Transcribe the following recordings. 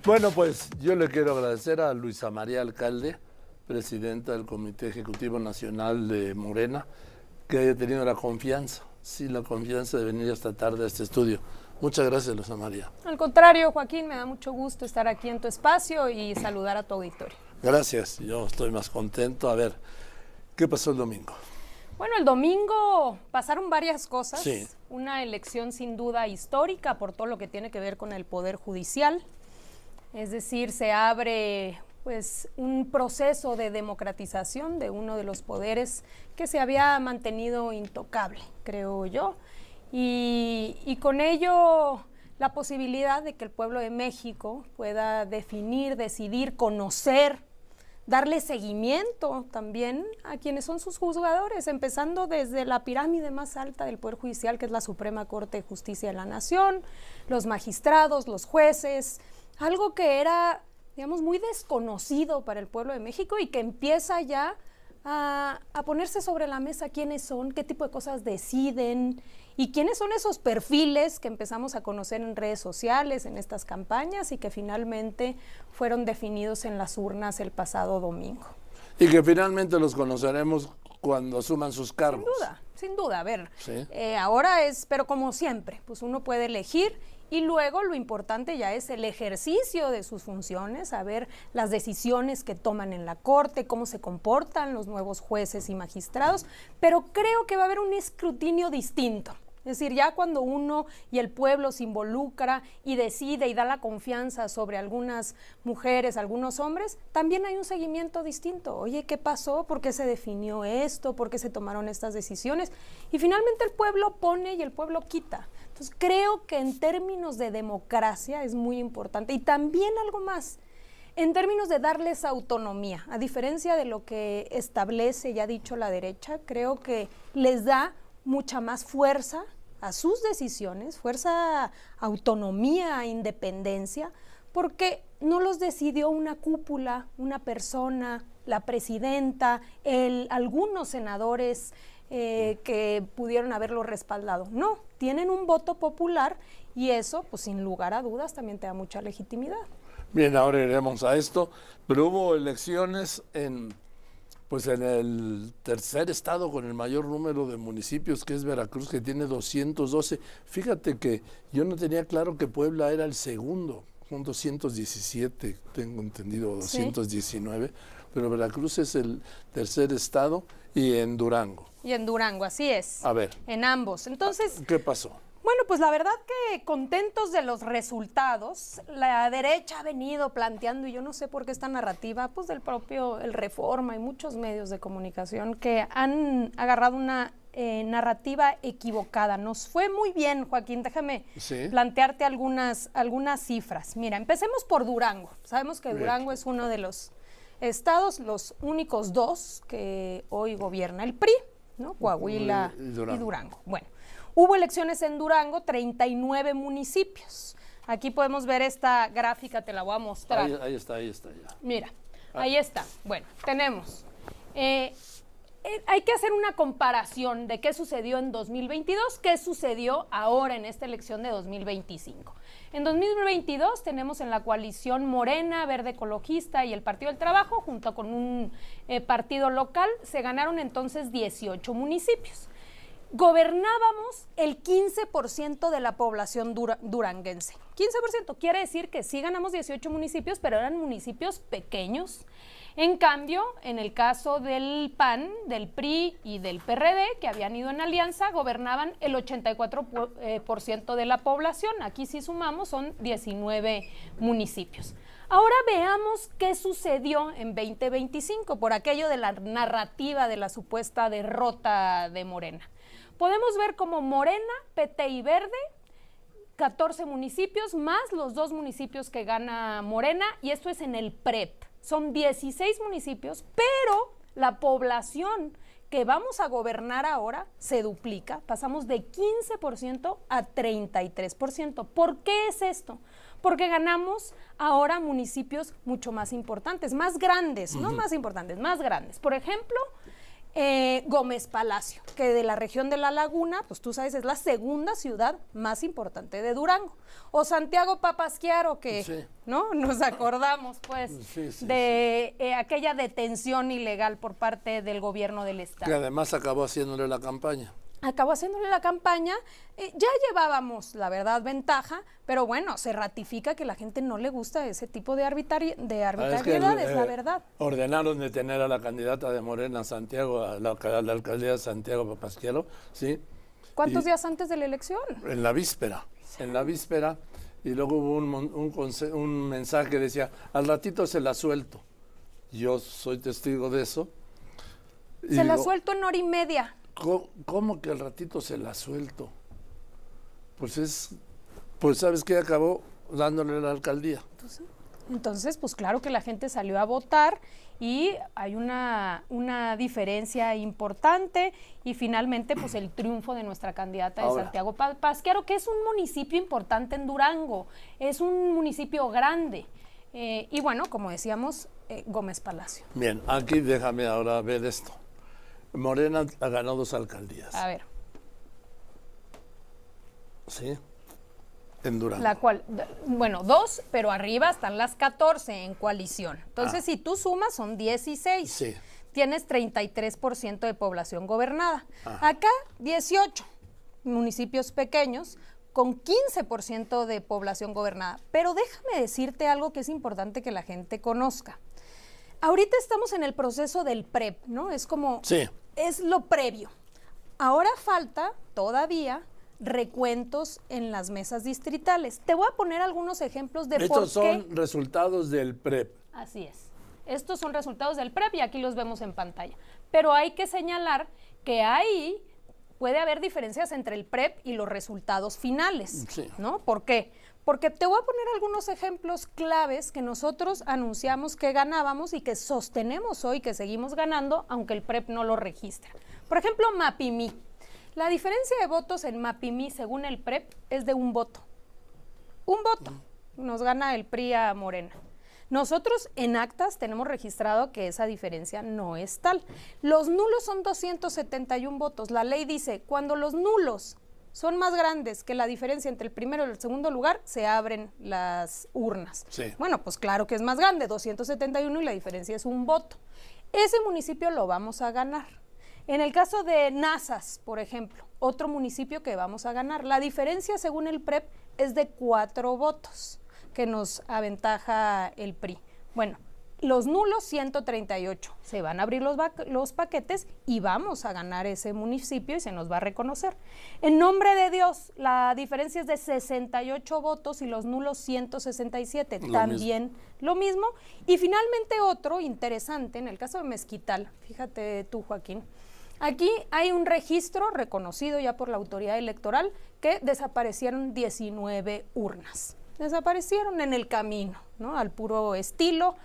Bueno, pues yo le quiero agradecer a Luisa María Alcalde, presidenta del Comité Ejecutivo Nacional de Morena, que haya tenido la confianza de venir esta tarde a este estudio. Muchas gracias, Luisa María. Al contrario, Joaquín, me da mucho gusto estar aquí en tu espacio y saludar a tu auditorio. Gracias, yo estoy más contento. A ver, ¿qué pasó el domingo? Bueno, el domingo pasaron varias cosas. Sí. Una elección sin duda histórica por todo lo que tiene que ver con el Poder Judicial. Es decir, se abre pues un proceso de democratización de uno de los poderes que se había mantenido intocable, creo yo. Y con ello la posibilidad de que el pueblo de México pueda definir, decidir, conocer, darle seguimiento también a quienes son sus juzgadores, empezando desde la pirámide más alta del Poder Judicial, que es la Suprema Corte de Justicia de la Nación, los magistrados, los jueces, algo que era, digamos, muy desconocido para el pueblo de México y que empieza ya a ponerse sobre la mesa quiénes son, qué tipo de cosas deciden y quiénes son esos perfiles que empezamos a conocer en redes sociales, en estas campañas y que finalmente fueron definidos en las urnas el pasado domingo. Y que finalmente los conoceremos cuando asuman sus cargos. Sin duda, a ver, ¿Sí? Ahora es, pero como siempre, pues uno puede elegir y luego lo importante ya es el ejercicio de sus funciones, saber las decisiones que toman en la Corte, cómo se comportan los nuevos jueces y magistrados, pero creo que va a haber un escrutinio distinto. Es decir, ya cuando uno y el pueblo se involucra y decide y da la confianza sobre algunas mujeres, algunos hombres, también hay un seguimiento distinto. Oye, ¿qué pasó? ¿Por qué se definió esto? ¿Por qué se tomaron estas decisiones? Y finalmente el pueblo pone y el pueblo quita. Entonces creo que en términos de democracia es muy importante. Y también algo más, en términos de darles autonomía, a diferencia de lo que establece y ha dicho la derecha, creo que les da mucha más fuerza a sus decisiones, fuerza, autonomía, independencia, porque no los decidió una cúpula, una persona, la presidenta, algunos senadores que pudieron haberlo respaldado. No, tienen un voto popular y eso, pues sin lugar a dudas, también te da mucha legitimidad. Bien, ahora iremos a esto, pero hubo elecciones en el tercer estado con el mayor número de municipios, que es Veracruz, que tiene 212. Fíjate que yo no tenía claro que Puebla era el segundo, son 217, tengo entendido, 219, ¿sí? Pero Veracruz es el tercer estado y en Durango. Y en Durango, así es. A ver. En ambos. Entonces, ¿qué pasó? Bueno, pues la verdad que contentos de los resultados, la derecha ha venido planteando, y yo no sé por qué esta narrativa, pues del propio El Reforma y muchos medios de comunicación que han agarrado una narrativa equivocada. Nos fue muy bien, Joaquín, déjame plantearte algunas cifras. Mira, empecemos por Durango. Sabemos que Durango es uno de los estados, los únicos dos que hoy gobierna el PRI, ¿no? Coahuila y Durango. Bueno. Hubo elecciones en Durango, 39 municipios. Aquí podemos ver esta gráfica, te la voy a mostrar. Ahí está ya. Mira, ahí está. Bueno, tenemos. Hay que hacer una comparación de qué sucedió en 2022, qué sucedió ahora en esta elección de 2025. En 2022 tenemos en la coalición Morena, Verde Ecologista y el Partido del Trabajo, junto con un partido local, se ganaron entonces 18 municipios. Gobernábamos el 15% de la población duranguense. 15% quiere decir que sí ganamos 18 municipios, pero eran municipios pequeños. En cambio, en el caso del PAN, del PRI y del PRD, que habían ido en alianza, gobernaban el 84% de la población. Aquí sí sumamos, son 19 municipios. Ahora veamos qué sucedió en 2025 por aquello de la narrativa de la supuesta derrota de Morena. Podemos ver como Morena, PT y Verde, 14 municipios más los 2 municipios que gana Morena, y esto es en el PREP. Son 16 municipios, pero la población que vamos a gobernar ahora se duplica, pasamos de 15% a 33%. ¿Por qué es esto? Porque ganamos ahora municipios mucho más importantes, más grandes, no más importantes, más grandes. Por ejemplo, Gómez Palacio, que de la región de La Laguna, pues tú sabes, es la segunda ciudad más importante de Durango. O Santiago Papasquiaro, que Sí. ¿no? Nos acordamos, pues, de aquella detención ilegal por parte del gobierno del Que estado. además acabó haciéndole la campaña. Acabó haciéndole la campaña, ya llevábamos, la verdad, ventaja, pero bueno, se ratifica que a la gente no le gusta ese tipo de arbitrariedades, la verdad. Ordenaron detener a la candidata de Morena, Santiago, a la alcaldía de Santiago Papasquiaro, ¿sí? ¿Cuántos Y días antes de la elección? en la víspera, y luego hubo un mensaje que decía, al ratito se la suelto. Yo soy testigo de eso. Y Se la digo, suelto en hora y media. ¿Cómo que al ratito se la suelto? Pues ¿sabes qué? Acabó dándole la alcaldía. Entonces, pues claro que la gente salió a votar y hay una diferencia importante y finalmente pues el triunfo de nuestra candidata de Ahora, Santiago Papasquiaro, que es un municipio importante en Durango, es un municipio grande. Y bueno, como decíamos, Gómez Palacio. Bien, aquí déjame ahora ver esto. Morena ha ganado 2 alcaldías. A ver, ¿Sí? En Durango. la cual, bueno, 2, pero arriba están las 14 en coalición. Entonces, si tú sumas, son 16. Sí. Tienes 33% de población gobernada. Ajá. Acá, 18 municipios pequeños con 15% de población gobernada. Pero déjame decirte algo que es importante que la gente conozca. Ahorita estamos en el proceso del PREP, ¿no? Es como, Sí. es lo previo. Ahora falta todavía recuentos en las mesas distritales. Te voy a poner algunos ejemplos de por Estos qué. son resultados del PREP. Así es. Estos son resultados del PREP y aquí los vemos en pantalla. Pero hay que señalar que ahí puede haber diferencias entre el PREP y los resultados finales, Sí. ¿no? ¿Por qué? Porque te voy a poner algunos ejemplos claves que nosotros anunciamos que ganábamos y que sostenemos hoy que seguimos ganando, aunque el PREP no lo registra. Por ejemplo, Mapimí. La diferencia de votos en Mapimí, según el PREP, es de 1 voto. 1 voto. Nos gana el PRI a Morena. Nosotros en actas tenemos registrado que esa diferencia no es tal. Los nulos son 271 votos. La ley dice, cuando los nulos son más grandes que la diferencia entre el primero y el segundo lugar, se abren las urnas. Sí. Bueno, pues claro que es más grande, 271 y la diferencia es 1 voto. Ese municipio lo vamos a ganar. En el caso de Nazas, por ejemplo, otro municipio que vamos a ganar, la diferencia según el PREP es de 4 votos que nos aventaja el PRI. Bueno, los nulos 138, se van a abrir los paquetes y vamos a ganar ese municipio y se nos va a reconocer. En nombre de Dios, la diferencia es de 68 votos y los nulos 167, también lo mismo. Y finalmente otro interesante, en el caso de Mezquital, fíjate tú, Joaquín, aquí hay un registro reconocido ya por la autoridad electoral que desaparecieron 19 urnas. Desaparecieron en el camino, ¿no? Al puro estilo.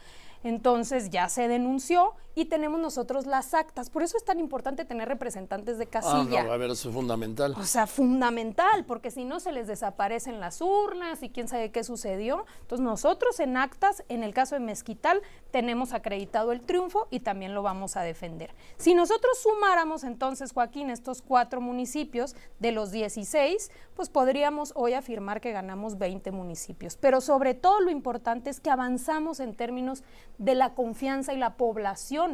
Entonces ya se denunció y tenemos nosotros las actas. Por eso es tan importante tener representantes de casilla. No, a ver, eso es fundamental. O sea, fundamental, porque si no se les desaparecen las urnas y quién sabe qué sucedió. Entonces nosotros en actas, en el caso de Mezquital, tenemos acreditado el triunfo y también lo vamos a defender. Si nosotros sumáramos entonces, Joaquín, estos 4 municipios de los 16, pues podríamos hoy afirmar que ganamos 20 municipios. Pero sobre todo lo importante es que avanzamos en términos de la confianza y la población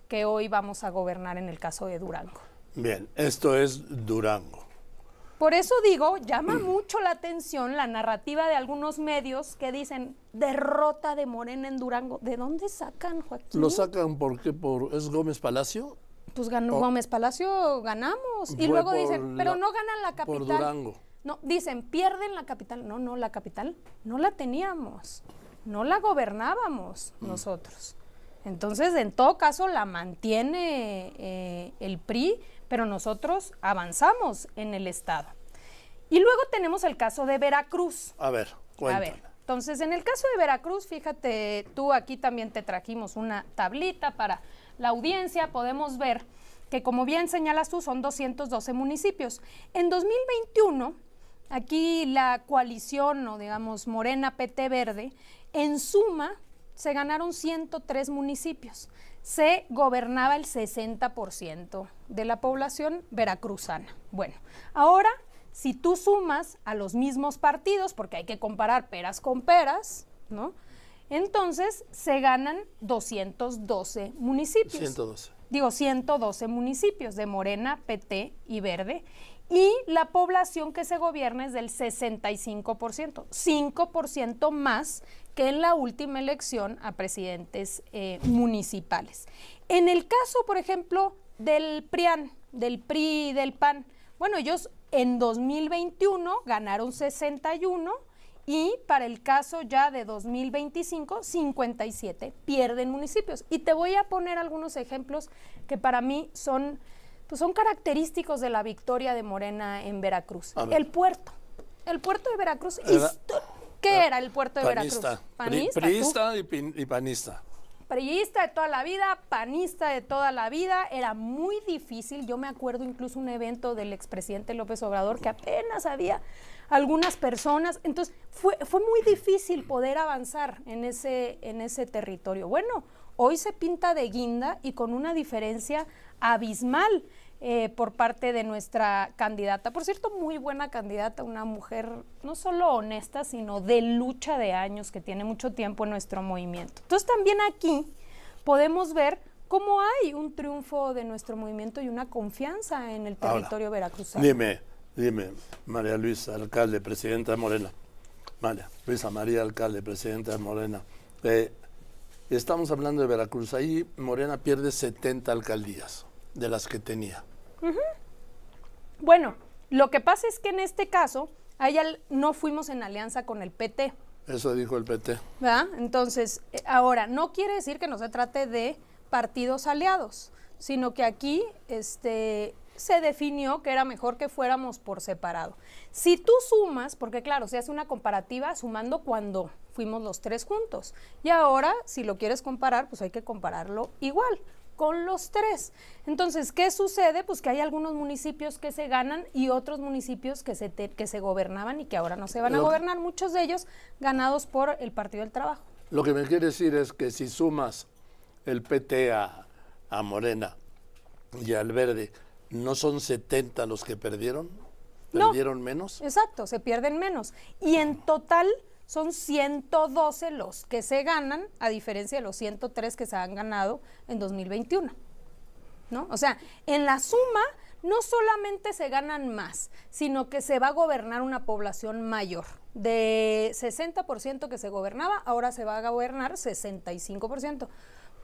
que hoy vamos a gobernar en el caso de Durango. Bien, esto es Durango. Por eso digo, llama mucho la atención la narrativa de algunos medios que dicen derrota de Morena en Durango. ¿De dónde sacan, Joaquín? ¿Lo sacan porque ¿es Gómez Palacio? Pues ganó Gómez Palacio, ganamos. Y Fue luego por dicen, pero no ganan la capital. Por Durango. No, dicen, pierden la capital. No, la capital no la teníamos. No la gobernábamos nosotros. Entonces, en todo caso, la mantiene el PRI, pero nosotros avanzamos en el Estado. Y luego tenemos el caso de Veracruz. A ver, cuéntame. A ver, entonces, en el caso de Veracruz, fíjate, tú aquí también te trajimos una tablita para la audiencia. Podemos ver que, como bien señalas tú, son 212 municipios. En 2021, aquí la coalición, o digamos Morena PT Verde, en suma se ganaron 103 municipios. Se gobernaba el 60% de la población veracruzana. Bueno, ahora, si tú sumas a los mismos partidos, porque hay que comparar peras con peras, ¿no? Entonces, se ganan 212 municipios. 112 municipios de Morena, PT y Verde. Y la población que se gobierna es del 65%, 5% más que en la última elección a presidentes municipales. En el caso, por ejemplo, del PRIAN, del PRI y del PAN, bueno, ellos en 2021 ganaron 61 y para el caso ya de 2025, 57 pierden municipios. Y te voy a poner algunos ejemplos que para mí son característicos de la victoria de Morena en Veracruz. El puerto de Veracruz. ¿Qué era el puerto de Veracruz? Panista. Priista y panista. Priista de toda la vida, panista de toda la vida. Era muy difícil. Yo me acuerdo incluso un evento del expresidente López Obrador que apenas había algunas personas. Entonces, fue muy difícil poder avanzar en ese territorio. Bueno, hoy se pinta de guinda y con una diferencia abismal por parte de nuestra candidata. Por cierto, muy buena candidata, una mujer no solo honesta, sino de lucha de años, que tiene mucho tiempo en nuestro movimiento. Entonces también aquí podemos ver cómo hay un triunfo de nuestro movimiento y una confianza en el territorio veracruzano. Dime, María Luisa, alcalde, presidenta de Morena. Luisa María, alcalde, presidenta de Morena. Estamos hablando de Veracruz. Ahí Morena pierde 70 alcaldías de las que tenía. Bueno, lo que pasa es que en este caso, no fuimos en alianza con el PT. Eso dijo el PT. ¿Verdad? Entonces, ahora, no quiere decir que no se trate de partidos aliados, sino que aquí se definió que era mejor que fuéramos por separado. Si tú sumas, porque claro, se hace una comparativa sumando cuando fuimos los tres juntos, y ahora, si lo quieres comparar, pues hay que compararlo igual, con los tres. Entonces, ¿qué sucede? Pues que hay algunos municipios que se ganan y otros municipios que se gobernaban y que ahora no se van a gobernar, muchos de ellos ganados por el Partido del Trabajo. Lo que me quiere decir es que si sumas el PT a Morena y al Verde, ¿no son 70 los que perdieron? ¿Perdieron menos? Exacto, se pierden menos. Y en total son 112 los que se ganan, a diferencia de los 103 que se han ganado en 2021, ¿no? O sea, en la suma no solamente se ganan más, sino que se va a gobernar una población mayor. De 60% que se gobernaba, ahora se va a gobernar 65%.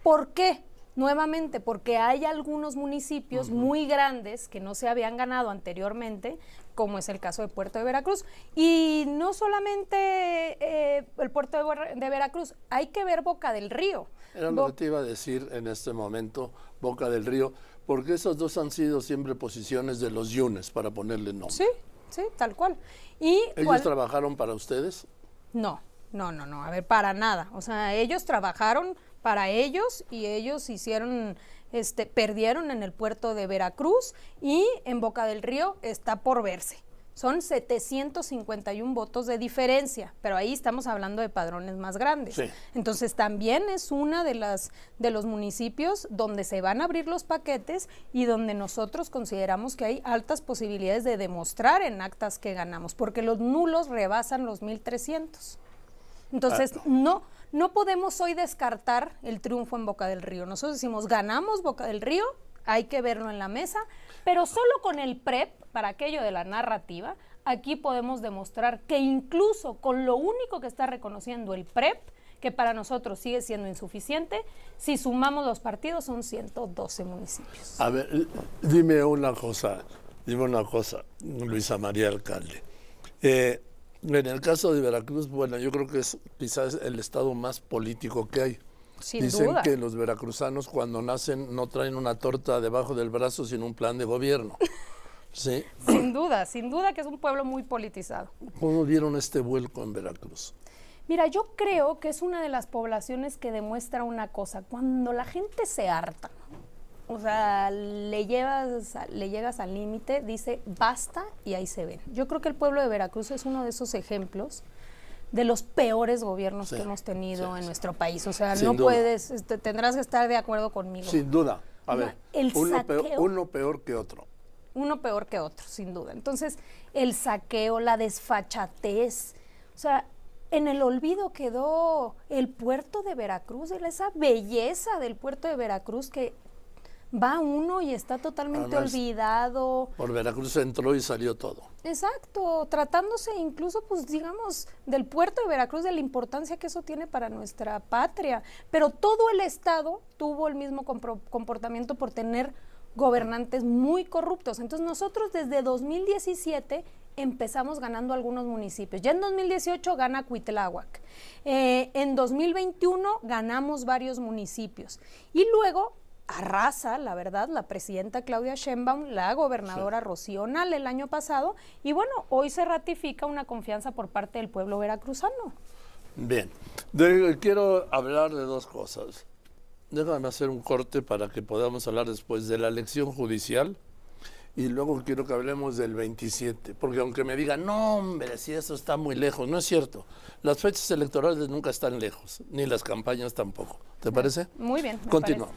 ¿Por qué? Nuevamente, porque hay algunos municipios muy grandes que no se habían ganado anteriormente, como es el caso de Puerto de Veracruz. Y no solamente el Puerto de Veracruz, hay que ver Boca del Río. Era lo que te iba a decir en este momento, Boca del Río, porque esos dos han sido siempre posiciones de los yunes, para ponerle nombre. Sí, tal cual. ¿Ellos trabajaron para ustedes? No, a ver, para nada. O sea, ellos trabajaron para ellos y ellos perdieron en el puerto de Veracruz y en Boca del Río está por verse. Son 751 votos de diferencia, pero ahí estamos hablando de padrones más grandes. Sí. Entonces también es una de los municipios donde se van a abrir los paquetes y donde nosotros consideramos que hay altas posibilidades de demostrar en actas que ganamos, porque los nulos rebasan los 1,300. Entonces, no podemos hoy descartar el triunfo en Boca del Río. Nosotros decimos, ganamos Boca del Río, hay que verlo en la mesa, pero solo con el PREP, para aquello de la narrativa, aquí podemos demostrar que incluso con lo único que está reconociendo el PREP, que para nosotros sigue siendo insuficiente, si sumamos los partidos son 112 municipios. A ver, dime una cosa, Luisa María, alcalde. En el caso de Veracruz, bueno, yo creo que es quizás el estado más político que hay. Dicen que los veracruzanos cuando nacen no traen una torta debajo del brazo, sino un plan de gobierno. ¿Sí? Sin duda que es un pueblo muy politizado. ¿Cómo vieron este vuelco en Veracruz? Mira, yo creo que es una de las poblaciones que demuestra una cosa, cuando la gente se harta, o sea, le llegas al límite, dice basta y ahí se ven. Yo creo que el pueblo de Veracruz es uno de esos ejemplos de los peores gobiernos Sí, que hemos tenido sí, en sí. nuestro país. O sea, Sin no duda. puedes, tendrás que estar de acuerdo conmigo. Sin duda. A ver, saqueo, uno peor que otro. uno peor que otro, sin duda. Entonces, el saqueo, la desfachatez, o sea, en el olvido quedó el puerto de Veracruz, esa belleza del puerto de Veracruz que va uno y está totalmente Además, olvidado. Por Veracruz entró y salió todo. Exacto, tratándose incluso, pues digamos, del puerto de Veracruz, de la importancia que eso tiene para nuestra patria. Pero todo el Estado tuvo el mismo comportamiento por tener gobernantes muy corruptos. Entonces nosotros desde 2017 empezamos ganando algunos municipios. Ya en 2018 gana Cuitláhuac. En 2021 ganamos varios municipios. Y luego arrasa, la verdad, la presidenta Claudia Sheinbaum, la gobernadora Rocío Nale el año pasado, y bueno, hoy se ratifica una confianza por parte del pueblo veracruzano. Bien, quiero hablar de dos cosas. Déjame hacer un corte para que podamos hablar después de la elección judicial y luego quiero que hablemos del 27, porque aunque me digan, no hombre, si eso está muy lejos, no es cierto. Las fechas electorales nunca están lejos, ni las campañas tampoco. ¿Te parece? Muy bien. Continuamos.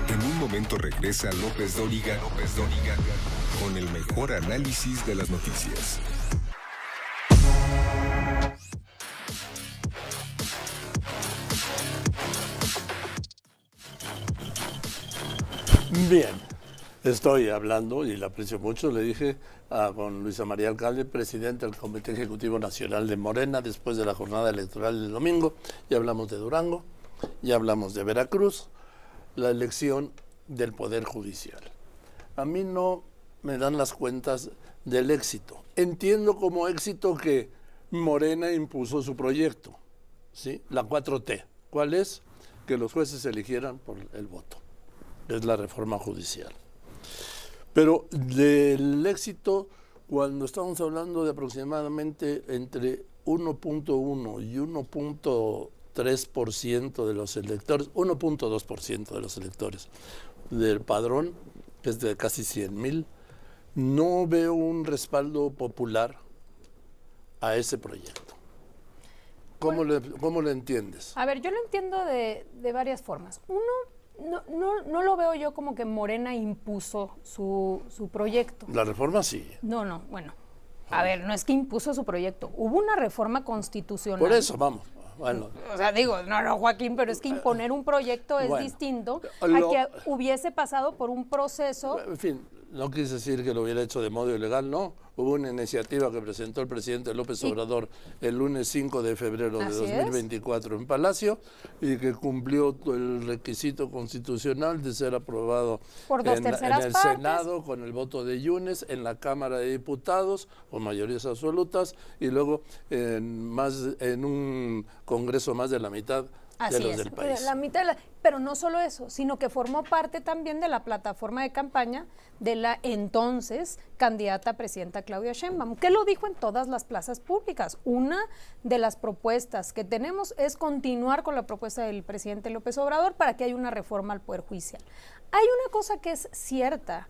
En un momento regresa López Dóriga con el mejor análisis de las noticias. Bien, estoy hablando, y la aprecio mucho, le dije con Luisa María Alcalde, presidenta del Comité Ejecutivo Nacional de Morena, después de la jornada electoral del domingo. Ya hablamos de Durango, ya hablamos de Veracruz, la elección del Poder Judicial. A mí no me dan las cuentas del éxito. Entiendo como éxito que Morena impuso su proyecto, ¿sí? La 4T. ¿Cuál es? Que los jueces eligieran por el voto. Es la reforma judicial. Pero del éxito, cuando estamos hablando de aproximadamente entre 1.1 y 1.3% de los electores, 1.2% de los electores del padrón, que es de casi 100,000, no veo un respaldo popular a ese proyecto. ¿Cómo le entiendes? A ver, yo lo entiendo de varias formas. Uno, no lo veo yo como que Morena impuso su proyecto. La reforma sí. No, bueno. A ver, no es que impuso su proyecto. Hubo una reforma constitucional. Por eso, vamos. Bueno. O sea, digo, no, Joaquín, pero es que imponer un proyecto es distinto a que hubiese pasado por un proceso. En fin, no quise decir que lo hubiera hecho de modo ilegal, no. Hubo una iniciativa que presentó el presidente López Obrador el lunes 5 de febrero de 2024 en Palacio y que cumplió el requisito constitucional de ser aprobado por dos terceras en el partes. Senado con el voto de Yunes, en la Cámara de Diputados con mayorías absolutas y luego en un Congreso más de la mitad de los del país. La mitad pero no solo eso, sino que formó parte también de la plataforma de campaña de la entonces candidata a presidenta Claudia Sheinbaum, que lo dijo en todas las plazas públicas. Una de las propuestas que tenemos es continuar con la propuesta del presidente López Obrador para que haya una reforma al Poder Judicial. Hay una cosa que es cierta.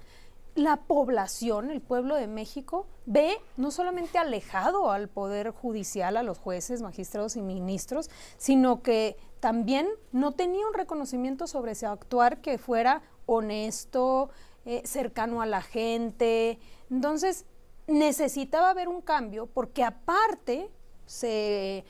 La población, el pueblo de México, ve no solamente alejado al Poder Judicial, a los jueces, magistrados y ministros, sino que también no tenía un reconocimiento sobre su actuar que fuera honesto, cercano a la gente. Entonces, necesitaba haber un cambio porque aparte se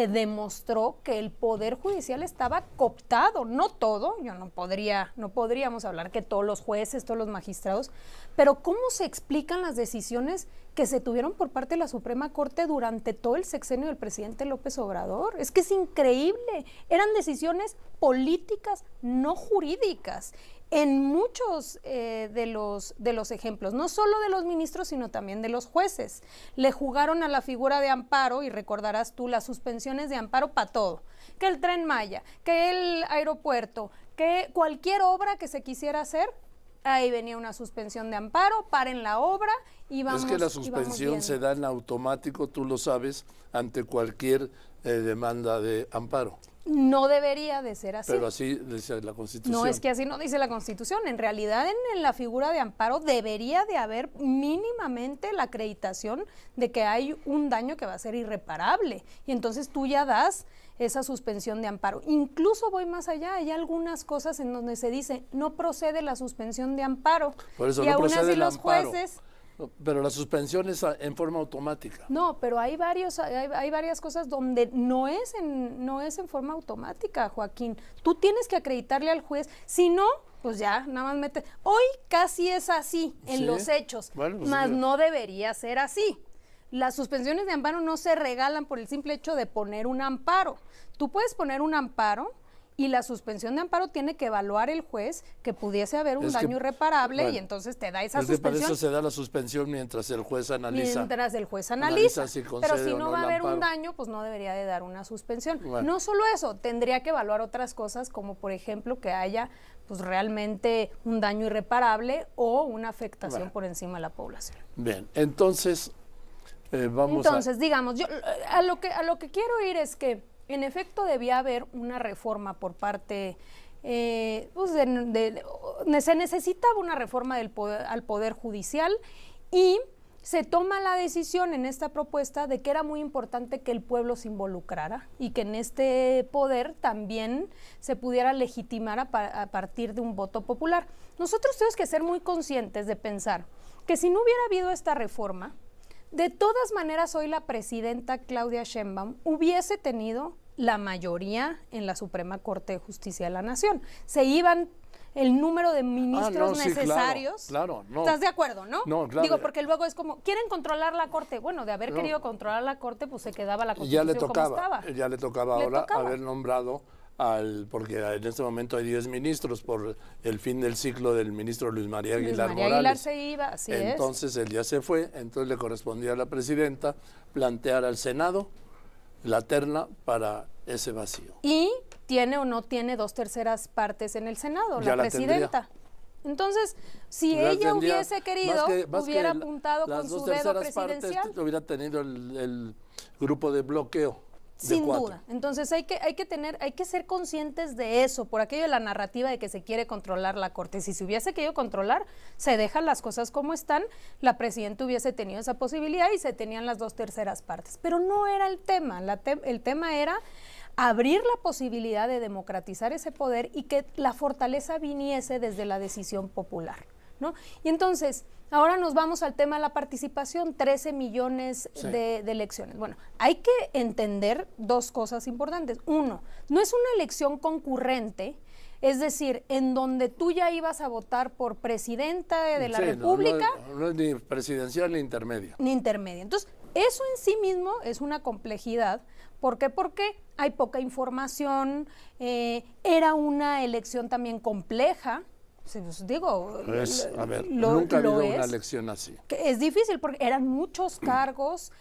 demostró que el Poder Judicial estaba cooptado, no todo, no podríamos hablar que todos los jueces, todos los magistrados, pero ¿cómo se explican las decisiones que se tuvieron por parte de la Suprema Corte durante todo el sexenio del presidente López Obrador? Es que es increíble, eran decisiones políticas, no jurídicas. En muchos de los ejemplos, no solo de los ministros, sino también de los jueces. Le jugaron a la figura de amparo, y recordarás tú las suspensiones de amparo para todo, que el Tren Maya, que el aeropuerto, que cualquier obra que se quisiera hacer, ahí venía una suspensión de amparo, paren la obra y vamos. Es que la suspensión se da en automático, tú lo sabes, ante cualquier demanda de amparo. No debería de ser así. Pero así dice la Constitución. No, es que así no dice la Constitución. En realidad, en la figura de amparo debería de haber mínimamente la acreditación de que hay un daño que va a ser irreparable. Y entonces tú ya das esa suspensión de amparo. Incluso voy más allá, hay algunas cosas en donde se dice no procede la suspensión de amparo. Por eso y no aún procede así el los amparo. jueces... Pero la suspensión es en forma automática. No, pero hay varias cosas donde no es en forma automática, Joaquín. Tú tienes que acreditarle al juez, si no, pues ya, nada más mete. Hoy casi es así en Sí. los hechos, Bueno, pues mas sí. no debería ser así. Las suspensiones de amparo no se regalan por el simple hecho de poner un amparo. Tú puedes poner un amparo y la suspensión de amparo tiene que evaluar el juez que pudiese haber un Es que, daño irreparable bueno, y entonces te da esa Es que para suspensión. eso se da la suspensión mientras el juez analiza. Mientras el juez analiza. si Pero concede si o no no va a el haber un amparo. daño, pues no debería de dar una suspensión. Bueno. No solo eso, tendría que evaluar otras cosas, como por ejemplo que haya pues realmente un daño irreparable o una afectación Bueno. por encima de la población. Bien, entonces vamos Entonces, digamos, yo a lo que quiero ir es que en efecto debía haber una reforma por parte, pues se necesitaba una reforma al Poder Judicial y se toma la decisión en esta propuesta de que era muy importante que el pueblo se involucrara y que en este poder también se pudiera legitimar a partir de un voto popular. Nosotros tenemos que ser muy conscientes de pensar que si no hubiera habido esta reforma, de todas maneras, hoy la presidenta Claudia Sheinbaum hubiese tenido la mayoría en la Suprema Corte de Justicia de la Nación. Se iban el número de ministros sí, necesarios. claro, no. ¿Estás de acuerdo, no? No, claro. Digo, porque luego es como, ¿quieren controlar la Corte? Bueno, de haber No. querido controlar la Corte, pues se quedaba la ya Constitución le como estaba. ya le tocaba Le ahora tocaba. haber nombrado porque en este momento hay 10 ministros por el fin del ciclo del ministro Luis María Aguilar Luis María Morales. Aguilar se iba, así es. Entonces él ya se fue, entonces le correspondía a la presidenta plantear al Senado la terna para ese vacío. Y tiene o no tiene 2/3 partes en el Senado, Ya la la tendría. presidenta. Entonces, si Ya ella tendría- hubiese querido, más que hubiera apuntado las con su 2/3 dedo partes, presidencial. hubiera tenido el grupo de bloqueo. de Sin 4. duda. Entonces hay que ser conscientes de eso, por aquello de la narrativa de que se quiere controlar la Corte. Si se hubiese querido controlar, se dejan las cosas como están, la presidenta hubiese tenido esa posibilidad y se tenían las 2/3 partes. Pero no era el tema, el tema era abrir la posibilidad de democratizar ese poder y que la fortaleza viniese desde la decisión popular, ¿no? Y entonces, ahora nos vamos al tema de la participación, 13 millones Sí. de elecciones. Bueno, hay que entender dos cosas importantes. Uno, no es una elección concurrente, es decir, en donde tú ya ibas a votar por presidenta de la Sí, República, no es ni presidencial ni intermedia. ni intermedia. Entonces, eso en sí mismo es una complejidad. ¿Por qué? Porque hay poca información, era una elección también compleja. Sí, pues, digo, A ver, lo- nunca ha lo habido una es. elección así. Que es difícil porque eran muchos cargos,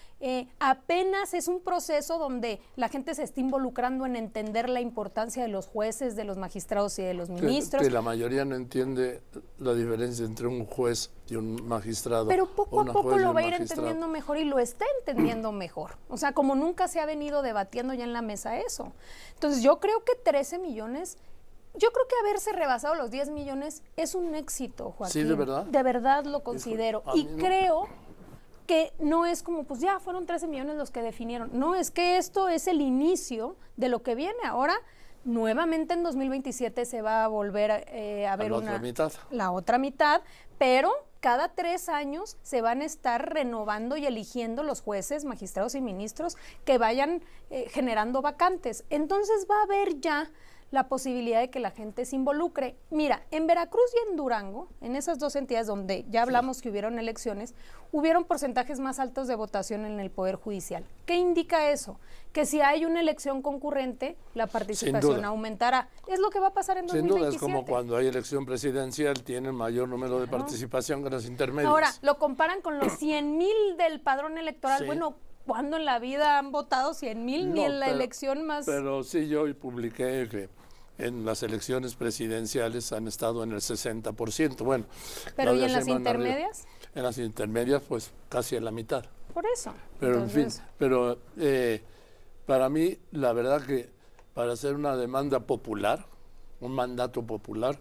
apenas es un proceso donde la gente se está involucrando en entender la importancia de los jueces, de los magistrados y de los ministros. Que la mayoría no entiende la diferencia entre un juez y un magistrado. Pero poco o a una poco juez y lo un va a ir magistrado. entendiendo mejor y lo está entendiendo mejor. O sea, como nunca se ha venido debatiendo ya en la mesa eso. Entonces, yo creo que 13 millones, yo creo que haberse rebasado los 10 millones es un éxito, Joaquín. ¿Sí, de verdad? De verdad lo considero. a Y mí no. creo que no es como, pues ya fueron 13 millones los que definieron. No, es que esto es el inicio de lo que viene. Ahora, nuevamente en 2027 se va a volver a ver la otra mitad. la otra mitad, pero cada 3 años se van a estar renovando y eligiendo los jueces, magistrados y ministros que vayan generando vacantes. Entonces va a haber ya la posibilidad de que la gente se involucre. Mira, en Veracruz y en Durango, en esas dos entidades donde ya hablamos que hubieron elecciones, hubieron porcentajes más altos de votación en el Poder Judicial. ¿Qué indica eso? Que si hay una elección concurrente, la participación duda. aumentará. Es lo que va a pasar en Sin 2027. duda es como cuando hay elección presidencial, tienen mayor número de participación que las intermedias. Ahora, lo comparan con los 100,000 del padrón electoral. Sí. Bueno, ¿cuándo en la vida han votado 100,000 ni No, en la pero- elección más? Pero sí, yo hoy publiqué que en las elecciones presidenciales han estado en el 60%. Bueno, Pero ¿y Claudia en las Sheinbaum arriba. intermedias? En las intermedias, pues casi en la mitad. Por eso. Pero Entonces, en fin, pero Para mí, la verdad que para hacer una demanda popular, un mandato popular,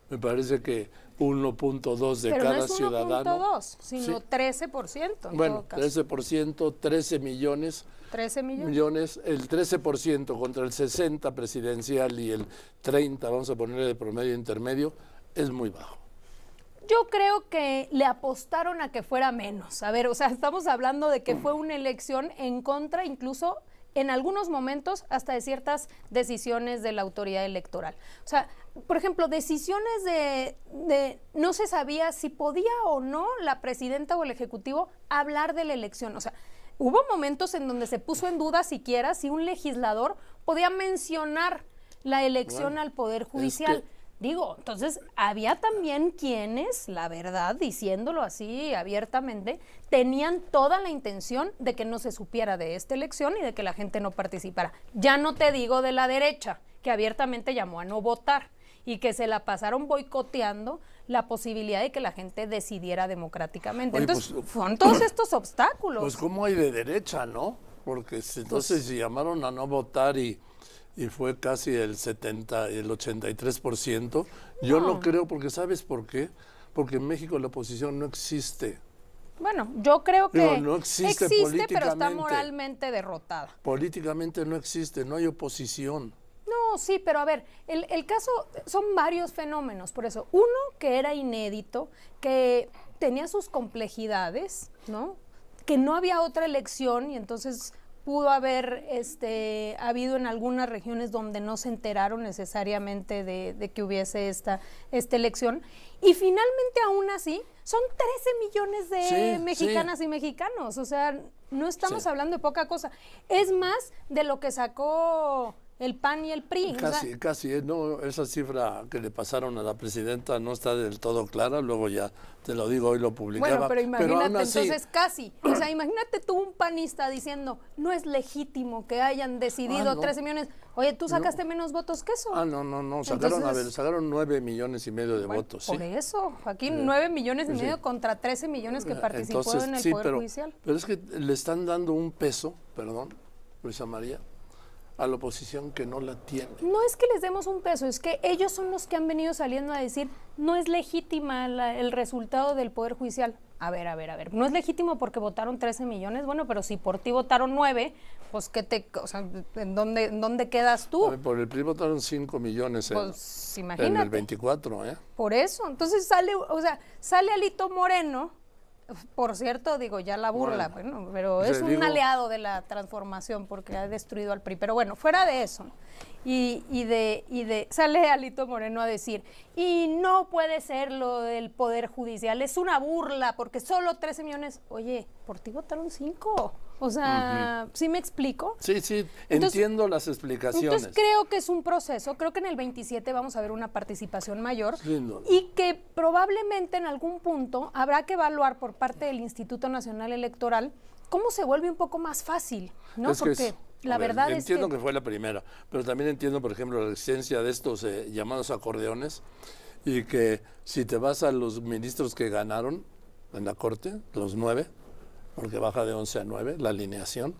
me parece que 1.2 de Pero cada no es ciudadano. 1.2, sino Sí. 13% en Bueno, todo caso. 13%, 13 millones. 13 millones. Millones, el 13% contra el 60% presidencial y el 30%, vamos a ponerle de promedio intermedio, es muy bajo. Yo creo que le apostaron a que fuera menos. A ver, o sea, estamos hablando de que fue una elección en contra, incluso en algunos momentos, hasta de ciertas decisiones de la autoridad electoral. O sea, por ejemplo, decisiones de no se sabía si podía o no la presidenta o el ejecutivo hablar de la elección. O sea, hubo momentos en donde se puso en duda siquiera si un legislador podía mencionar la elección al Poder Judicial. Digo, entonces había también quienes, la verdad, diciéndolo así abiertamente, tenían toda la intención de que no se supiera de esta elección y de que la gente no participara. Ya no te digo de la derecha, que abiertamente llamó a no votar y que se la pasaron boicoteando la posibilidad de que la gente decidiera democráticamente. Oye, Entonces, pues, fueron todos estos obstáculos. Pues cómo hay de derecha, ¿no? Porque entonces si llamaron a no votar y fue casi el 83%, yo no creo, porque ¿sabes por qué? Porque en México la oposición no existe. Bueno, yo creo que Digo, no existe pero está políticamente. moralmente derrotada. Políticamente no existe, no hay oposición. No, sí, pero a ver, el caso, son varios fenómenos, por eso. Uno, que era inédito, que tenía sus complejidades, ¿no? Que no había otra elección y entonces pudo haber habido en algunas regiones donde no se enteraron necesariamente de que hubiese esta elección. Y finalmente, aún así, son 13 millones de mexicanas y mexicanos. O sea, no estamos hablando de poca cosa. Es más de lo que sacó el PAN y el PRI. Casi, no, esa cifra que le pasaron a la presidenta no está del todo clara, luego ya te lo digo, hoy lo publicaba. Bueno, pero imagínate, aún así, entonces casi. O sea, imagínate tú un panista diciendo, no es legítimo que hayan decidido 13 millones. Oye, tú sacaste menos votos que eso. No, sacaron 9 millones y medio de votos. Por eso, Joaquín, 9 millones y medio contra 13 millones que participó Entonces, en el Poder Judicial. Pero es que le están dando un peso, perdón, Luisa María, a la oposición que no la tiene. No es que les demos un peso, es que ellos son los que han venido saliendo a decir no es legítima el resultado del Poder Judicial. A ver, no es legítimo porque votaron 13 millones, bueno, pero si por ti votaron 9, pues ¿en dónde quedas tú? A ver, por el PRI votaron 5 millones Pues en imagínate. el 24, ¿eh? Por eso, entonces sale Alito Moreno. Por cierto, digo, ya la burla, bueno, pero es un aliado de la transformación porque ha destruido al PRI. Pero bueno, fuera de eso, sale Alito Moreno a decir, y no puede ser lo del Poder Judicial, es una burla porque solo 13 millones, oye, por ti votaron 5. O sea, ¿sí me explico? Sí, entiendo las explicaciones. Entonces creo que es un proceso, creo que en el 27 vamos a ver una participación mayor Lindo. y que probablemente en algún punto habrá que evaluar por parte del Instituto Nacional Electoral cómo se vuelve un poco más fácil, ¿no? Porque la verdad es que... Entiendo que fue la primera, pero también entiendo, por ejemplo, la existencia de estos llamados acordeones y que si te vas a los ministros que ganaron en la Corte, los 9, porque baja de 11 a 9, la alineación,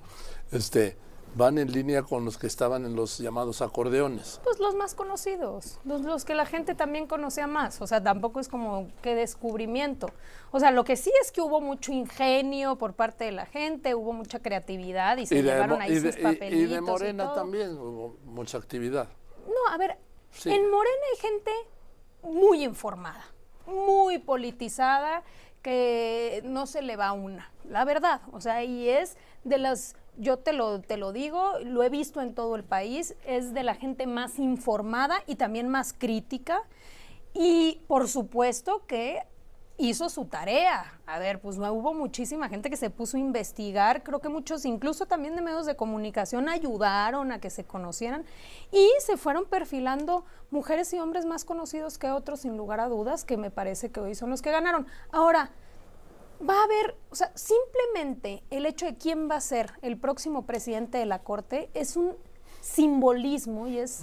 van en línea con los que estaban en los llamados acordeones. Pues los más conocidos, los que la gente también conocía más, o sea, tampoco es como que descubrimiento. O sea, lo que sí es que hubo mucho ingenio por parte de la gente, hubo mucha creatividad y se llevaron ahí sus papelitos. Y de Morena también hubo mucha actividad. No, a ver, en Morena hay gente muy informada, muy politizada, que no se le va una, la verdad, o sea, y es de las, yo te lo digo, lo he visto en todo el país, es de la gente más informada y también más crítica, y por supuesto que hizo su tarea. A ver, pues hubo muchísima gente que se puso a investigar, creo que muchos, incluso también de medios de comunicación, ayudaron a que se conocieran y se fueron perfilando mujeres y hombres más conocidos que otros, sin lugar a dudas, que me parece que hoy son los que ganaron. Ahora, va a haber, o sea, simplemente el hecho de quién va a ser el próximo presidente de la Corte es un simbolismo y es,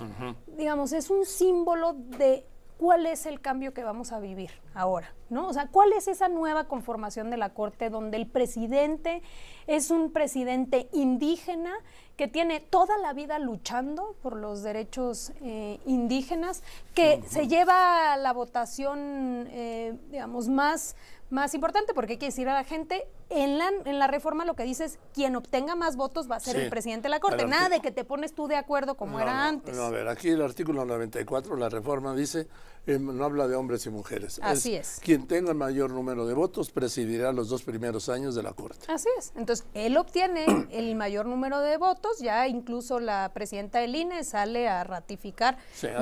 digamos, es un símbolo de ¿cuál es el cambio que vamos a vivir ahora? ¿No? O sea, ¿cuál es esa nueva conformación de la Corte donde el presidente es un presidente indígena que tiene toda la vida luchando por los derechos indígenas, que se lleva la votación, digamos, más importante, porque hay que decir a la gente, en la reforma lo que dice es quien obtenga más votos va a ser el presidente de la Corte. Nada de que te pones tú de acuerdo como era antes. No, a ver, aquí el artículo 94, la reforma dice, no habla de hombres y mujeres. Así es. Quien tenga el mayor número de votos presidirá los 2 primeros años de la Corte. Así es. Entonces, él obtiene el mayor número de votos, ya incluso la presidenta del INE sale a ratificar,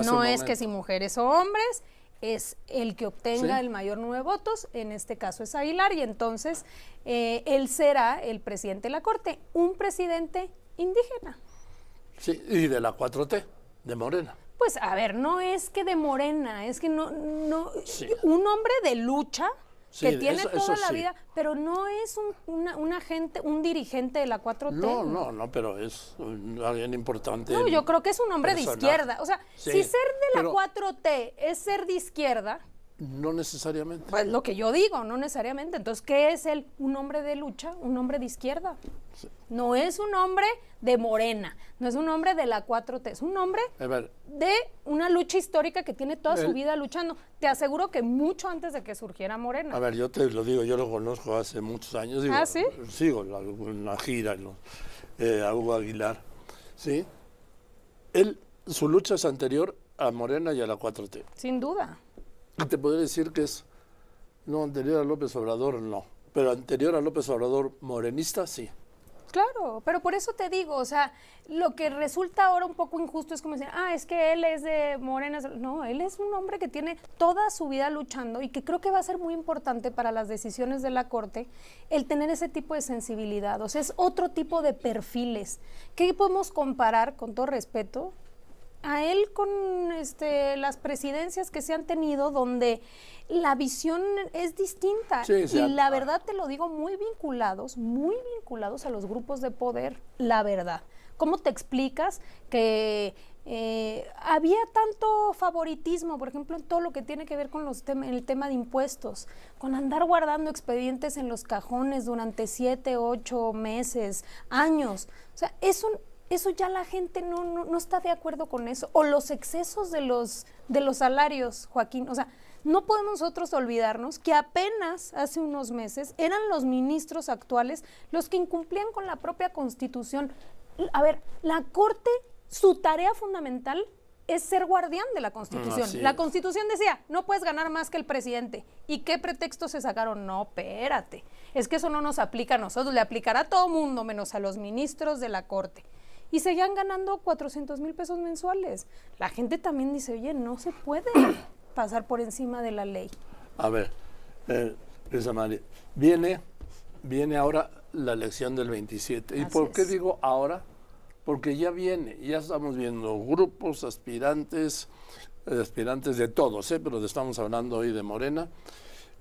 no es que si mujeres o hombres, es el que obtenga el mayor número de votos, en este caso es Aguilar, y entonces él será el presidente de la Corte, un presidente indígena. Sí, y de la 4T, de Morena. Pues a ver, no es que de Morena, es que no un hombre de lucha que tiene toda la vida, pero no es un agente, un dirigente de la 4T. No, pero es alguien importante. No, yo creo que es un hombre de izquierda. O sea, si ser de la 4T es ser de izquierda, no necesariamente. Pues lo que yo digo, no necesariamente. Entonces, ¿qué es él? Un hombre de lucha, un hombre de izquierda. Sí. No es un hombre de Morena, no es un hombre de la 4T, es un hombre de una lucha histórica que tiene toda su vida luchando. Te aseguro que mucho antes de que surgiera Morena. A ver, yo te lo digo, yo lo conozco hace muchos años. Digo, ¿sí? Sigo la gira, a Hugo Aguilar. ¿Sí? Su lucha es anterior a Morena y a la 4T. Sin duda. Te podría decir que es, no, anterior a López Obrador, no, pero anterior a López Obrador, morenista, sí. Claro, pero por eso te digo, o sea, lo que resulta ahora un poco injusto es como decir, es que él es de Morena. No, él es un hombre que tiene toda su vida luchando y que creo que va a ser muy importante para las decisiones de la Corte el tener ese tipo de sensibilidad. O sea, es otro tipo de perfiles. ¿Qué podemos comparar, con todo respeto, a él con las presidencias que se han tenido donde la visión es distinta? Y la verdad te lo digo, muy vinculados a los grupos de poder, la verdad. ¿Cómo te explicas que había tanto favoritismo, por ejemplo, en todo lo que tiene que ver con el tema de impuestos, con andar guardando expedientes en los cajones durante 7, 8 meses, años? O sea, eso ya la gente no está de acuerdo con eso. O los excesos de los salarios, Joaquín. O sea, no podemos nosotros olvidarnos que apenas hace unos meses eran los ministros actuales los que incumplían con la propia Constitución. A ver, la Corte, su tarea fundamental es ser guardián de la Constitución. La Constitución decía, no puedes ganar más que el presidente. ¿Y qué pretextos se sacaron? No, espérate. Es que eso no nos aplica a nosotros, le aplicará a todo mundo, menos a los ministros de la Corte. Y seguían ganando 400,000 pesos mensuales. La gente también dice, oye, no se puede pasar por encima de la ley. A ver, Luisa María, viene ahora la elección del 27. ¿Y por qué digo ahora? Porque ya estamos viendo grupos, aspirantes de todos, pero estamos hablando hoy de Morena,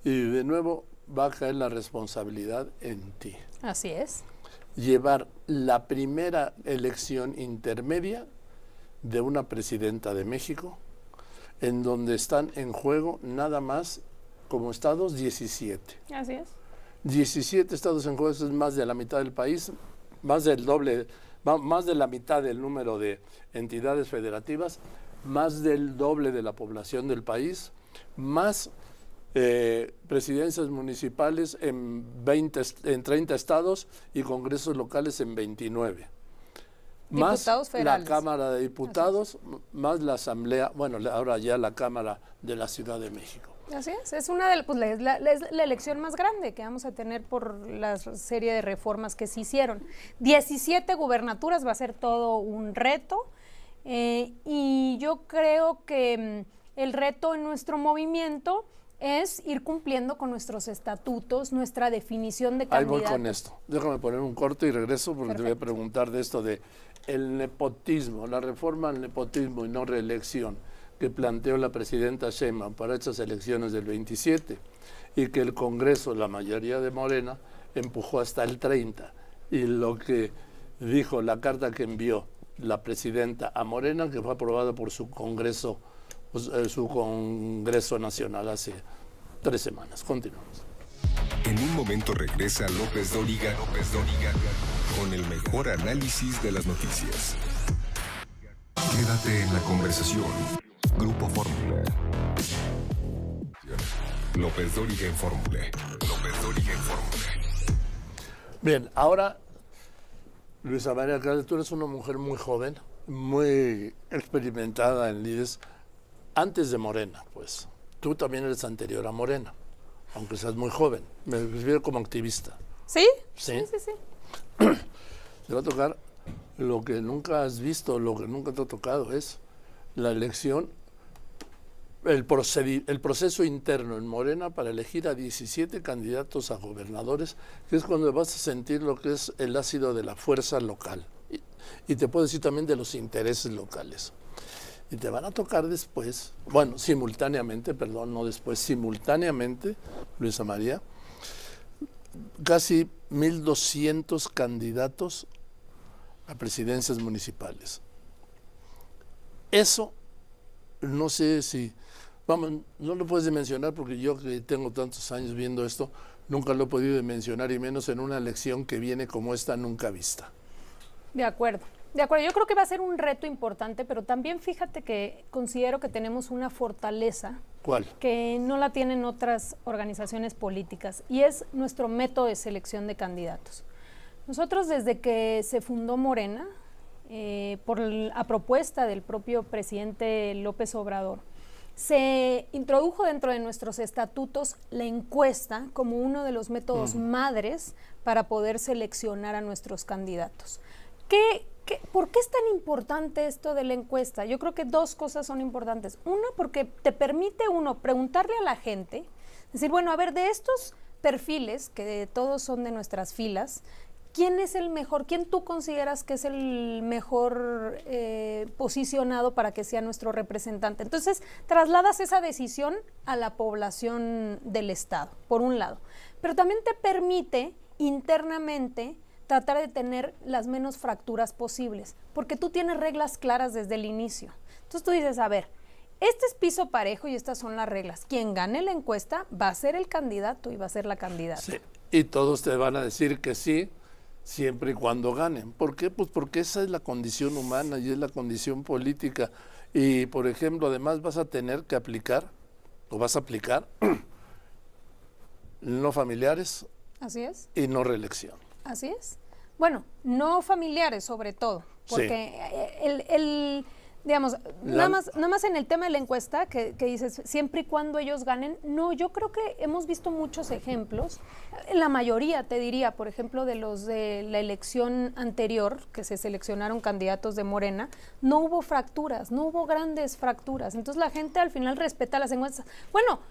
y de nuevo va a caer la responsabilidad en ti. Así es. Llevar la primera elección intermedia de una presidenta de México, en donde están en juego nada más como estados 17. Así es. 17 estados en juego, eso es más de la mitad del país, más del doble, más de la mitad del número de entidades federativas, más del doble de la población del país, más presidencias municipales en 30 estados y congresos locales en 29. Más la Cámara de Diputados, más la Asamblea, ahora ya la Cámara de la Ciudad de México. Así es una de la elección más grande que vamos a tener por la serie de reformas que se hicieron. 17 gubernaturas, va a ser todo un reto, y yo creo que el reto en nuestro movimiento es ir cumpliendo con nuestros estatutos, nuestra definición de candidato. Ahí voy con esto. Déjame poner un corte y regreso porque Perfecto. Te voy a preguntar de esto de el nepotismo, la reforma al nepotismo y no reelección que planteó la presidenta Sheinbaum para estas elecciones del 27 y que el Congreso, la mayoría de Morena, empujó hasta el 30. Y lo que dijo la carta que envió la presidenta a Morena, que fue aprobada por su Congreso, su Congreso Nacional hace 3 semanas. Continuamos. En un momento regresa López Dóriga con el mejor análisis de las noticias. Quédate en la conversación. Grupo Fórmula. López Dóriga en Fórmula. Bien, ahora, Luisa María Alcalde, tú eres una mujer muy joven, muy experimentada en lides, antes de Morena, pues. Tú también eres anterior a Morena, aunque seas muy joven. Me refiero como activista. ¿Sí? Sí. Sí. Te va a tocar lo que nunca has visto, lo que nunca te ha tocado, es la elección, el proceso interno en Morena para elegir a 17 candidatos a gobernadores, que es cuando vas a sentir lo que es el ácido de la fuerza local. Y te puedo decir también de los intereses locales. Y te van a tocar después, bueno, simultáneamente, Luisa María, casi 1,200 candidatos a presidencias municipales. Eso, no sé si, vamos, no lo puedes mencionar porque yo que tengo tantos años viendo esto, nunca lo he podido mencionar, y menos en una elección que viene como esta nunca vista. De acuerdo. Yo creo que va a ser un reto importante, pero también fíjate que considero que tenemos una fortaleza. ¿Cuál? Que no la tienen otras organizaciones políticas, y es nuestro método de selección de candidatos. Nosotros, desde que se fundó Morena, a propuesta del propio presidente López Obrador, se introdujo dentro de nuestros estatutos la encuesta como uno de los métodos madres para poder seleccionar a nuestros candidatos. ¿Por qué es tan importante esto de la encuesta? Yo creo que 2 cosas son importantes. Una, porque te permite preguntarle a la gente, decir, bueno, a ver, de estos perfiles, que todos son de nuestras filas, ¿quién es el mejor? ¿Quién tú consideras que es el mejor posicionado para que sea nuestro representante? Entonces, trasladas esa decisión a la población del Estado, por un lado. Pero también te permite internamente tratar de tener las menos fracturas posibles, porque tú tienes reglas claras desde el inicio. Entonces tú dices, a ver, este es piso parejo y estas son las reglas. Quien gane la encuesta va a ser el candidato y va a ser la candidata. Sí, y todos te van a decir que sí, siempre y cuando ganen. ¿Por qué? Pues porque esa es la condición humana y es la condición política. Y, por ejemplo, además vas a tener que aplicar, o vas a aplicar, no familiares. Así es. Y no reelección. Así es. Bueno, no familiares sobre todo, porque digamos, nada más en el tema de la encuesta que dices, siempre y cuando ellos ganen, no, yo creo que hemos visto muchos ejemplos, la mayoría te diría, por ejemplo, de los de la elección anterior, que se seleccionaron candidatos de Morena, no hubo fracturas, no hubo grandes fracturas, entonces la gente al final respeta las encuestas. Bueno,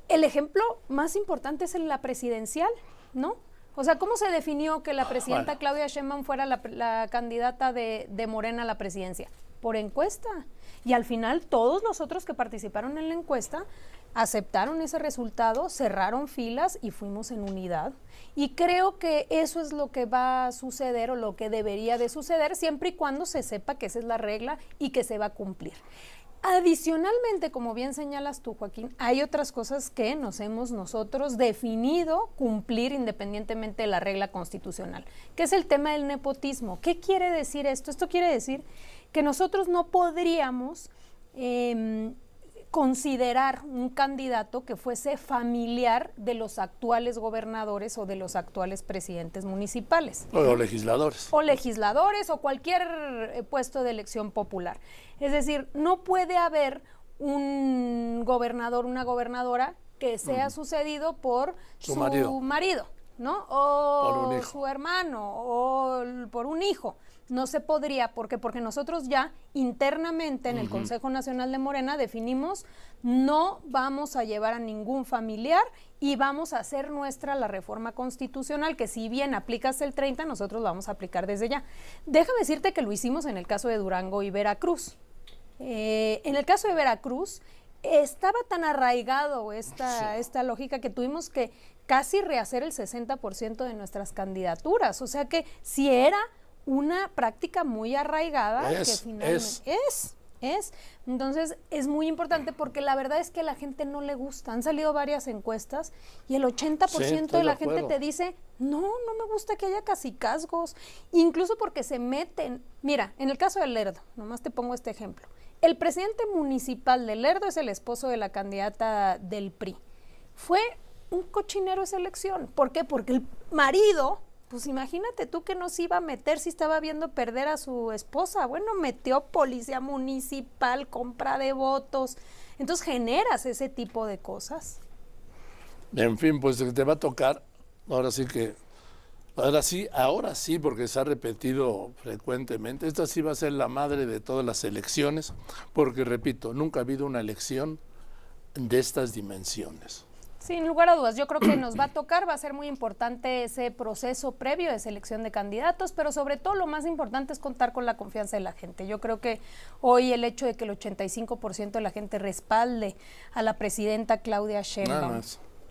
el ejemplo más importante es la presidencial, ¿no? O sea, ¿cómo se definió que la presidenta Claudia Sheinbaum fuera la candidata de Morena a la presidencia? Por encuesta. Y al final todos los otros que participaron en la encuesta aceptaron ese resultado, cerraron filas y fuimos en unidad. Y creo que eso es lo que va a suceder o lo que debería de suceder siempre y cuando se sepa que esa es la regla y que se va a cumplir. Adicionalmente, como bien señalas tú, Joaquín, hay otras cosas que nos hemos nosotros definido cumplir independientemente de la regla constitucional, que es el tema del nepotismo. ¿Qué quiere decir esto? Esto quiere decir que nosotros no podríamos considerar un candidato que fuese familiar de los actuales gobernadores o de los actuales presidentes municipales. O legisladores. O legisladores o cualquier puesto de elección popular. Es decir, no puede haber un gobernador, una gobernadora que sea sucedido por su marido, ¿no? O por su hermano, o por un hijo. No se podría, porque nosotros ya internamente en el Consejo Nacional de Morena definimos no vamos a llevar a ningún familiar y vamos a hacer nuestra la reforma constitucional, que si bien aplicas el 30, nosotros lo vamos a aplicar desde ya. Déjame decirte que lo hicimos en el caso de Durango y Veracruz. En el caso de Veracruz estaba tan arraigado esta lógica que tuvimos que casi rehacer el 60% de nuestras candidaturas. O sea que si era una práctica muy arraigada que finalmente es. Entonces es muy importante porque la verdad es que a la gente no le gusta. Han salido varias encuestas y el 80% de la gente te dice, no me gusta que haya cacicazgos, incluso porque se meten. Mira, en el caso de Lerdo, nomás te pongo este ejemplo. El presidente municipal de Lerdo es el esposo de la candidata del PRI. Fue un cochinero esa elección. ¿Por qué? Porque el marido, pues imagínate tú que no se iba a meter si estaba viendo perder a su esposa. Bueno, metió policía municipal, compra de votos. Entonces generas ese tipo de cosas. En fin, pues te va a tocar, ahora sí, porque se ha repetido frecuentemente. Esta sí va a ser la madre de todas las elecciones, porque repito, nunca ha habido una elección de estas dimensiones. Sin lugar a dudas, yo creo que nos va a tocar, va a ser muy importante ese proceso previo de selección de candidatos, pero sobre todo lo más importante es contar con la confianza de la gente. Yo creo que hoy el hecho de que el 85% de la gente respalde a la presidenta Claudia Sheinbaum,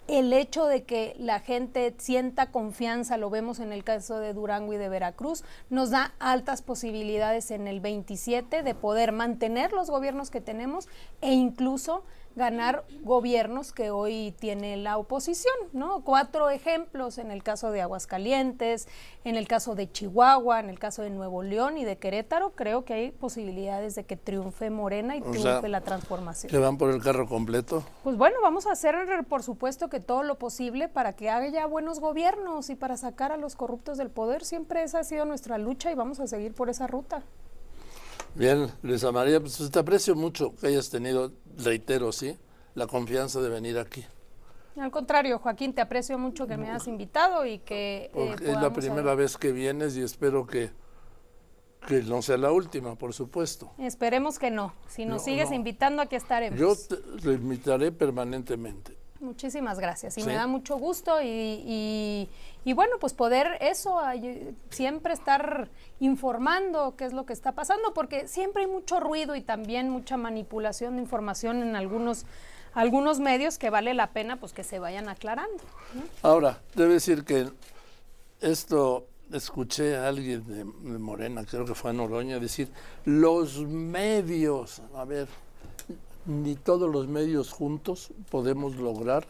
el hecho de que la gente sienta confianza, lo vemos en el caso de Durango y de Veracruz, nos da altas posibilidades en el 27 de poder mantener los gobiernos que tenemos e incluso ganar gobiernos que hoy tiene la oposición, ¿no? 4 ejemplos en el caso de Aguascalientes, en el caso de Chihuahua, en el caso de Nuevo León y de Querétaro, creo que hay posibilidades de que triunfe Morena y triunfe la transformación. ¿Le van por el carro completo? Pues bueno, vamos a hacer, por supuesto, que todo lo posible para que haya buenos gobiernos y para sacar a los corruptos del poder. Siempre esa ha sido nuestra lucha y vamos a seguir por esa ruta. Bien, Luisa María, pues te aprecio mucho que hayas tenido, reitero, ¿sí?, la confianza de venir aquí. Al contrario, Joaquín, te aprecio mucho que me hayas invitado y que es la primera vez que vienes y espero que no sea la última, por supuesto. Esperemos que no. Si nos sigues invitando, aquí estaremos. Yo te invitaré permanentemente. Muchísimas gracias. Y ¿Sí? Me da mucho gusto y bueno, pues poder siempre estar informando qué es lo que está pasando, porque siempre hay mucho ruido y también mucha manipulación de información en algunos medios que vale la pena pues que se vayan aclarando, ¿no? Ahora, debo decir que esto escuché a alguien de Morena, creo que fue a Noroña, decir, los medios, a ver, ni todos los medios juntos podemos lograr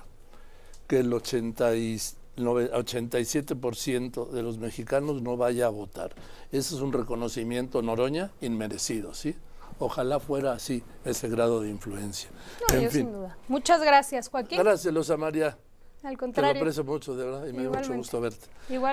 que el 87% de los mexicanos no vaya a votar. Ese es un reconocimiento, Noroña, inmerecido, ¿sí? Ojalá fuera así, ese grado de influencia. No, yo sin duda. Muchas gracias, Joaquín. Gracias, Luisa María. Al contrario. Te lo aprecio mucho, de verdad, y me dio mucho gusto verte. Igual.